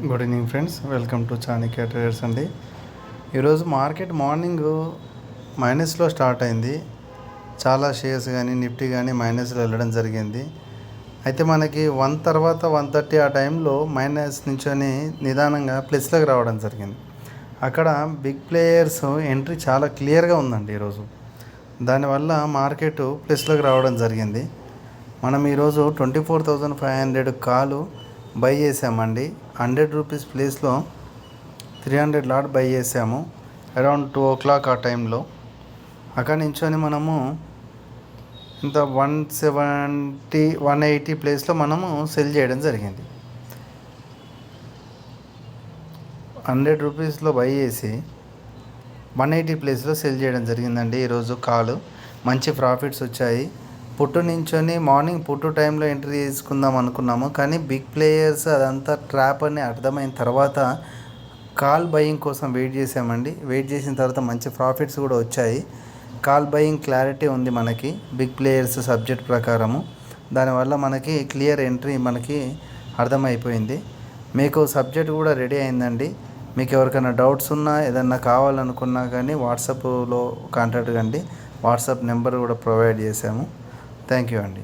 Good evening friends, welcome to Chanakya traders అండి. ఈరోజు market morning మైనస్లో start అయింది. చాలా షేర్స్ కానీ నిఫ్టీ కానీ మైనస్లో వెళ్ళడం జరిగింది. అయితే మనకి 1 తర్వాత 1:30 ఆ టైంలో మైనస్ నుంచొని నిదానంగా ప్లస్లోకి రావడం జరిగింది. అక్కడ బిగ్ ప్లేయర్స్ ఎంట్రీ చాలా క్లియర్గా ఉందండి ఈరోజు. దానివల్ల మార్కెట్ ప్లస్లోకి రావడం జరిగింది. మనం ఈరోజు 24,500 కాలు బై చేసామండి. 100 రూపీస్ ప్లేస్లో 300 లాట్ బై చేసాము అరౌండ్ 2 o'clock ఆ టైంలో. అక్కడ నుంచొని మనము ఇంత 170 180 ప్లేస్లో మనము సెల్ చేయడం జరిగింది. 100 రూపీస్లో బై చేసి 180 ప్లేస్లో సెల్ చేయడం జరిగిందండి. ఈరోజు కాలు మంచి ప్రాఫిట్స్ వచ్చాయి. పుట్టు నించొని మార్నింగ్ పుట్టు టైంలో ఎంట్రీ తీసుకుందాం అనుకున్నాము, కానీ బిగ్ ప్లేయర్స్ అదంతా ట్రాప్ అని అర్థమైన తర్వాత కాల్ బయింగ్ కోసం వెయిట్ చేసామండి. వెయిట్ చేసిన తర్వాత మంచి ప్రాఫిట్స్ కూడా వచ్చాయి. కాల్ బయింగ్ క్లారిటీ ఉంది మనకి బిగ్ ప్లేయర్స్ సబ్జెక్ట్ ప్రకారము. దానివల్ల మనకి క్లియర్ ఎంట్రీ మనకి అర్థమైపోయింది. మీకు సబ్జెక్ట్ కూడా రెడీ అయిందండి. మీకు ఎవరికైనా డౌట్స్ ఉన్నా ఏదన్నా కావాలనుకున్నా కానీ వాట్సాప్లో కాంటాక్ట్ కండి. వాట్సాప్ నెంబర్ కూడా ప్రొవైడ్ చేశాము. థ్యాంక్ యూ అండి.